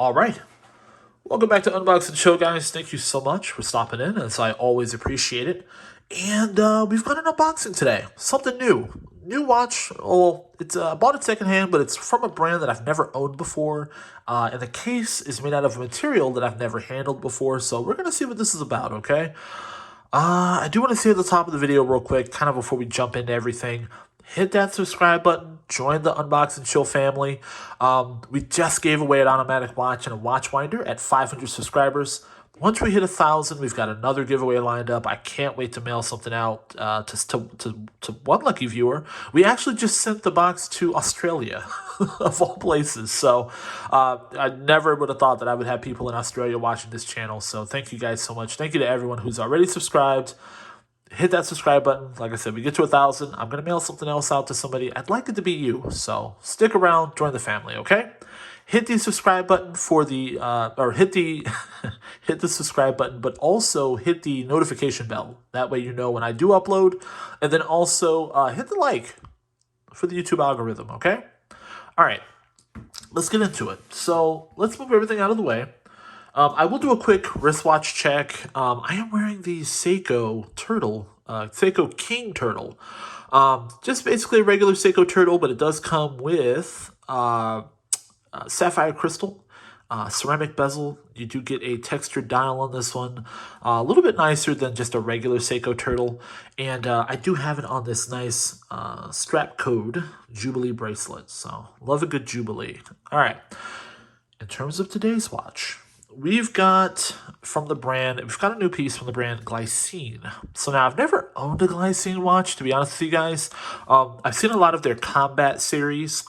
All right. Welcome back to Unbox and Show, guys. Thank you so much for stopping in, as I always appreciate it. And we've got an unboxing today. Something new. New watch. Oh, it's I bought it secondhand, but it's from a brand that I've never owned before. And the case is made out of a material that I've never handled before. So we're going to see what this is about, okay? I do want to say at the top of the video real quick, kind of before we jump into everything, hit that subscribe button, join the Unbox and Chill family. We just gave away an automatic watch and a watch winder at 500 subscribers. Once we hit 1,000, we've got another giveaway lined up. I can't wait to mail something out to one lucky viewer. We actually just sent the box to Australia, of all places. So I never would have thought that I would have people in Australia watching this channel. So thank you guys so much. Thank you to everyone who's already subscribed. Hit that subscribe button. Like I said, we get to 1,000. I'm going to mail something else out to somebody. I'd like it to be you. So stick around, join the family, okay? Hit the subscribe button for the, hit the, hit the subscribe button, but also hit the notification bell. That way you know when I do upload. And then also hit the like for the YouTube algorithm, okay? All right, let's get into it. So let's move everything out of the way. I will do a quick wristwatch check. I am wearing the Seiko Turtle, Seiko King Turtle. Just basically a regular Seiko Turtle, but it does come with sapphire crystal, ceramic bezel. You do get a textured dial on this one, a little bit nicer than just a regular Seiko Turtle. And I do have it on this nice strap code Jubilee bracelet. So love a good Jubilee. All right. In terms of today's watch, we've got from the brand, we've got a new piece from the brand Glycne. So now I've never owned a Glycne watch, to be honest with you guys. I've seen a lot of their combat series,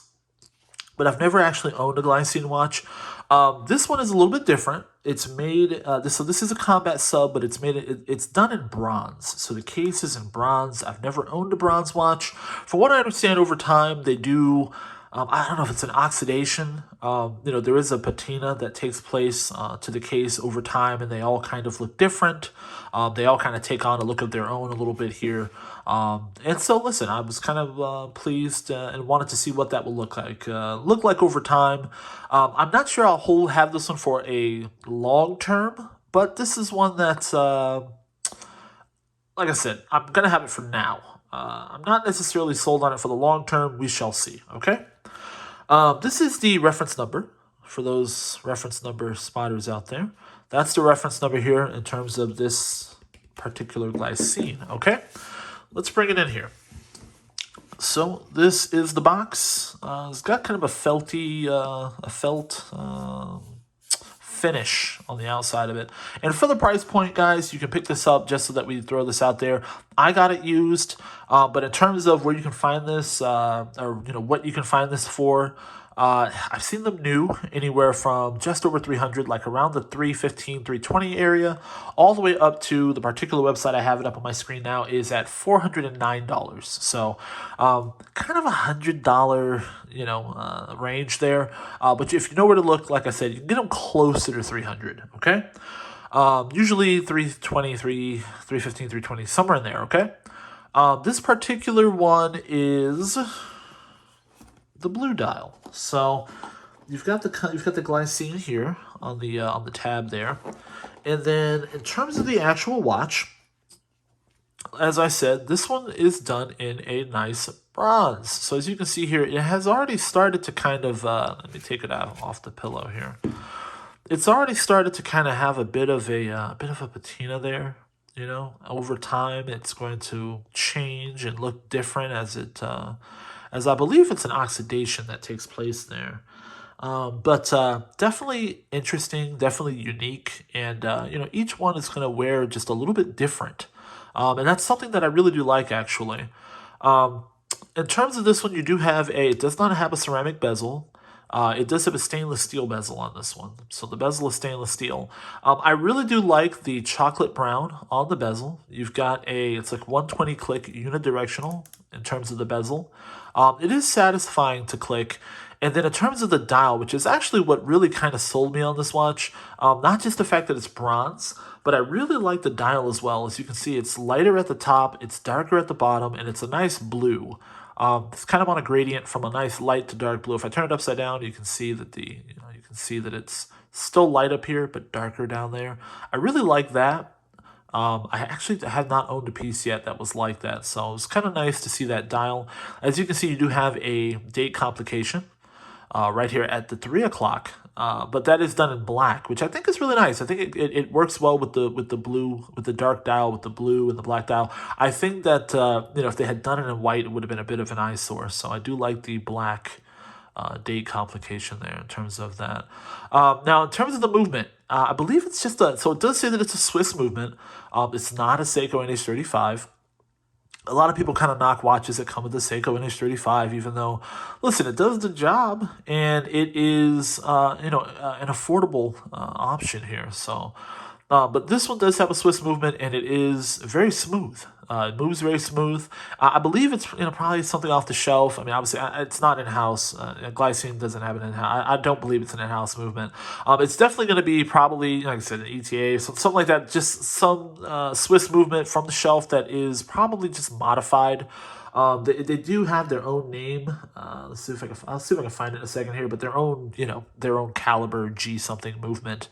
but I've never actually owned a Glycne watch. This one is a little bit different. It's made, so this is a combat sub, but it's done in bronze. So the case is in bronze. I've never owned a bronze watch. From what I understand, over time, they do, I don't know if it's an oxidation. There is a patina that takes place to the case over time, and they all kind of look different. They all kind of take on a look of their own a little bit here. And so, listen, I was kind of pleased and wanted to see what that will look like. Over time. I'm not sure I'll have this one for a long term, but this is one that's, like I said, I'm going to have it for now. I'm not necessarily sold on it for the long term. We shall see, okay? This is the reference number for those reference number spotters out there. That's the reference number here in terms of this particular Glycne, okay? Let's bring it in here. So this is the box. It's got kind of a felty, felt finish on the outside of it. And for the price point, guys, you can pick this up just so that we throw this out there. I got it used, but in terms of where you can find this, what you can find this for, I've seen them new anywhere from just over 300, like around the 315, 320 area, all the way up to the particular website I have it up on my screen now is at $409. So, kind of $100, range there. But if you know where to look, like I said, you can get them closer to 300. Okay. Usually 320, 315, 320, somewhere in there. Okay. This particular one is the blue dial. So you've got the Glycne here on the tab there, and then in terms of the actual watch, as I said, this one is done in a nice bronze. So as you can see here, it has already started to kind of let me take it out off the pillow here. It's already started to kind of have a bit of a patina there. Over time, it's going to change and look different as I believe it's an oxidation that takes place there. But definitely interesting, definitely unique. And, each one is going to wear just a little bit different. And that's something that I really do like, actually. In terms of this one, you do have it does not have a ceramic bezel. It does have a stainless steel bezel on this one. So the bezel is stainless steel. I really do like the chocolate brown on the bezel. You've got it's like 120 click unidirectional in terms of the bezel. It is satisfying to click. And then in terms of the dial, which is actually what really kind of sold me on this watch, not just the fact that it's bronze, but I really like the dial as well. As you can see, it's lighter at the top, it's darker at the bottom, and it's a nice blue. It's kind of on a gradient from a nice light to dark blue. If I turn it upside down, you can see that you can see that it's still light up here, but darker down there. I really like that. I actually have not owned a piece yet that was like that, so it's kind of nice to see that dial. As you can see, you do have a date complication right here at the 3 o'clock. But that is done in black, which I think is really nice. I think it works well with the blue, with the dark dial, with the blue and the black dial. I think that if they had done it in white, it would have been a bit of an eyesore. So I do like the black date complication there in terms of that. Now, in terms of the movement, I believe it's just so it does say that it's a Swiss movement. It's not a Seiko NH35. A lot of people kind of knock watches that come with the Seiko NH35, even though, listen, it does the job, and it is, an affordable option here. So, but this one does have a Swiss movement, and it is very smooth. It moves very smooth. I believe it's probably something off the shelf. I mean, obviously, it's not in-house. Glycine doesn't have an in-house. I don't believe it's an in-house movement. It's definitely going to be probably, like I said, an ETA, something like that. Just some Swiss movement from the shelf that is probably just modified. They do have their own name. Let's see if I can. I'll see if I can find it in a second here. But their own, their own caliber G something movement.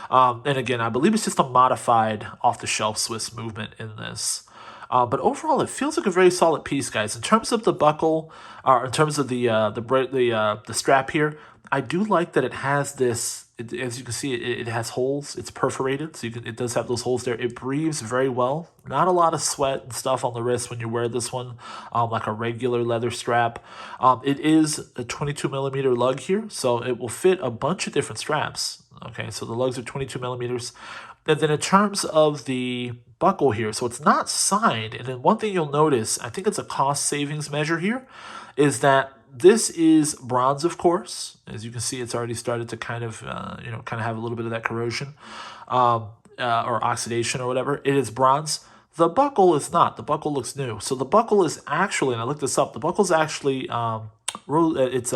And again, I believe it's just a modified off-the-shelf Swiss movement in this. But overall, it feels like a very solid piece, guys. In terms of the buckle, or in terms of the strap here, I do like that it has this. As you can see, it has holes. It's perforated, so it does have those holes there. It breathes very well. Not a lot of sweat and stuff on the wrist when you wear this one, like a regular leather strap. It is a 22 millimeter lug here, so it will fit a bunch of different straps. Okay, so the lugs are 22 millimeters. And then in terms of the buckle here, so it's not signed. And then one thing you'll notice, I think it's a cost savings measure here, is that this is bronze, of course. As you can see, it's already started to kind of have a little bit of that corrosion or oxidation or whatever. It is bronze. The buckle is not. The buckle looks new. So the buckle is actually, and I looked this up, the buckle is actually it's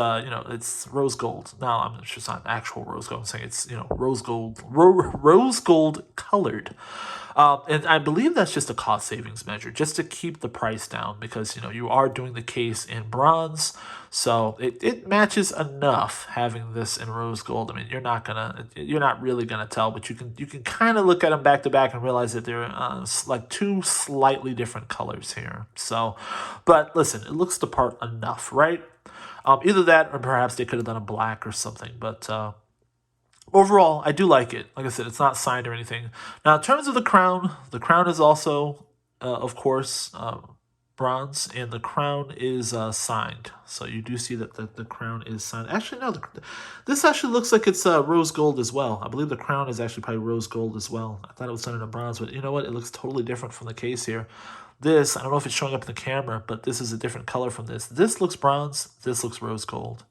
rose gold. Now I'm sure it's not actual rose gold. I'm saying it's rose gold, rose gold colored. And I believe that's just a cost savings measure, just to keep the price down, because you are doing the case in bronze, so it matches enough having this in rose gold. I mean, you're not really gonna tell, but you can kind of look at them back to back and realize that they're like two slightly different colors here. So, but listen, it looks the part enough, right? Either that, or perhaps they could have done a black or something, but. Overall, I do like it. Like I said, it's not signed or anything. Now, in terms of the crown is also, of course, bronze, and the crown is signed. So you do see that the crown is signed. Actually, no, this actually looks like it's rose gold as well. I believe the crown is actually probably rose gold as well. I thought it was done in bronze, but you know what? It looks totally different from the case here. This, I don't know if it's showing up in the camera, but this is a different color from this. This looks bronze. This looks rose gold.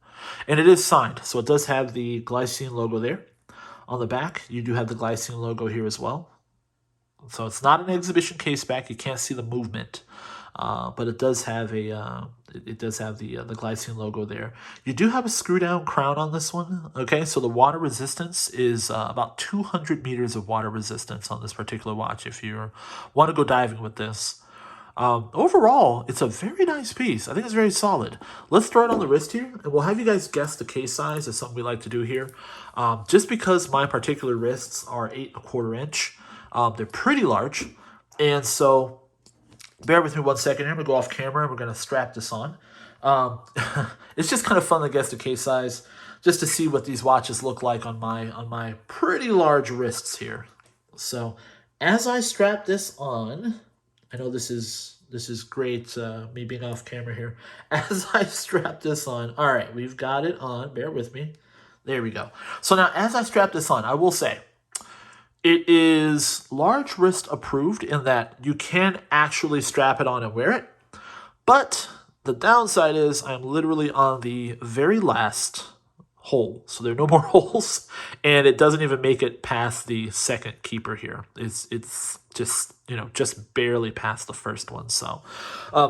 And it is signed, so it does have the Glycine logo there. On the back, you do have the Glycine logo here as well. So it's not an exhibition case back. You can't see the movement, but it does have the Glycine logo there. You do have a screw down crown on this one. Okay, so the water resistance is about 200 meters of water resistance on this particular watch if you want to go diving with this. Overall, it's a very nice piece. I think it's very solid. Let's throw it on the wrist here, and we'll have you guys guess the case size. It's something we like to do here. Just because my particular wrists are 8 1/4 inch, they're pretty large, and so bear with me 1 second here. I'm gonna go off camera, and we're gonna strap this on. It's just kind of fun to guess the case size, just to see what these watches look like on my pretty large wrists here. So as I strap this on. I know this is great, me being off camera here. As I strap this on, all right, we've got it on. Bear with me. There we go. So now, as I strap this on, I will say, it is large wrist approved in that you can actually strap it on and wear it. But the downside is I'm literally on the very last hole, so there are no more holes, and it doesn't even make it past the second keeper here. It's just just barely past the first one. So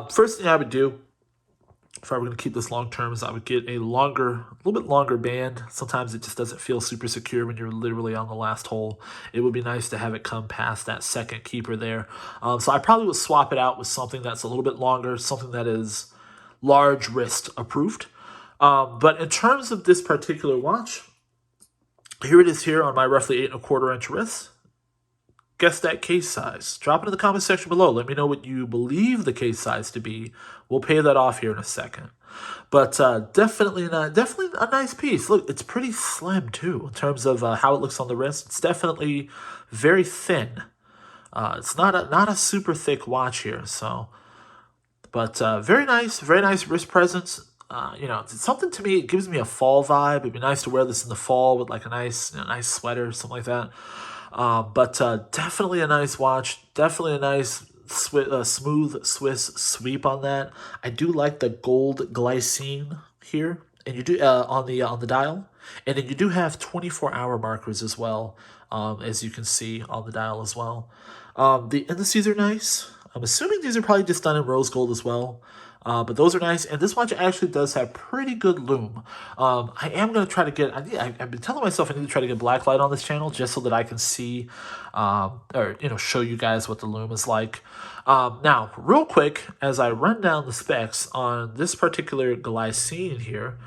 first thing I would do if I were going to keep this long term is I would get a little bit longer band. Sometimes it just doesn't feel super secure when you're literally on the last hole. It would be nice to have it come past that second keeper there. So I probably would swap it out with something that's a little bit longer, something that is large wrist approved. But in terms of this particular watch, here it is here on my roughly 8¼ inch wrist. Guess that case size. Drop it in the comment section below. Let me know what you believe the case size to be. We'll pay that off here in a second. But definitely a nice piece. Look, it's pretty slim too in terms of how it looks on the wrist. It's definitely very thin. It's not a super thick watch here. So, but very nice wrist presence. You know, it's something to me. It gives me a fall vibe. It'd be nice to wear this in the fall with like a nice sweater, something like that. But definitely a nice watch. Definitely a nice smooth Swiss sweep on that. I do like the gold glycine here, and you do on the dial, and then you do have 24-hour markers as well, as you can see on the dial as well. The indices are nice. I'm assuming these are probably just done in rose gold as well. But those are nice, and this watch actually does have pretty good lume. I am going to try to get, I've been telling myself I need to try to get black light on this channel just so that I can see, or, you know, show you guys what the lume is like. Now, real quick, as I run down the specs on this particular Glycine here,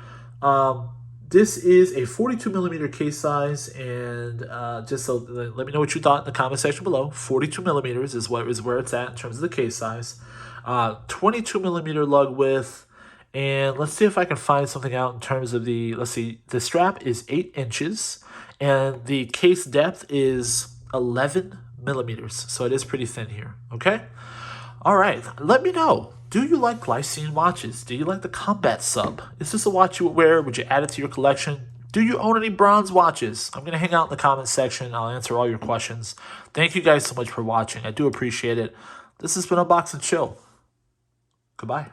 this is a 42mm case size, and just so let me know what you thought in the comment section below. 42mm is where it's at in terms of the case size. 22mm lug width, and let's see if I can find something out in terms of the, let's see, the strap is 8 inches, and the case depth is 11mm, so it is pretty thin here, okay? All right, let me know. Do you like Glycine watches? Do you like the Combat Sub? Is this a watch you would wear? Would you add it to your collection? Do you own any bronze watches? I'm going to hang out in the comment section. I'll answer all your questions. Thank you guys so much for watching. I do appreciate it. This has been Unbox and Chill. Goodbye.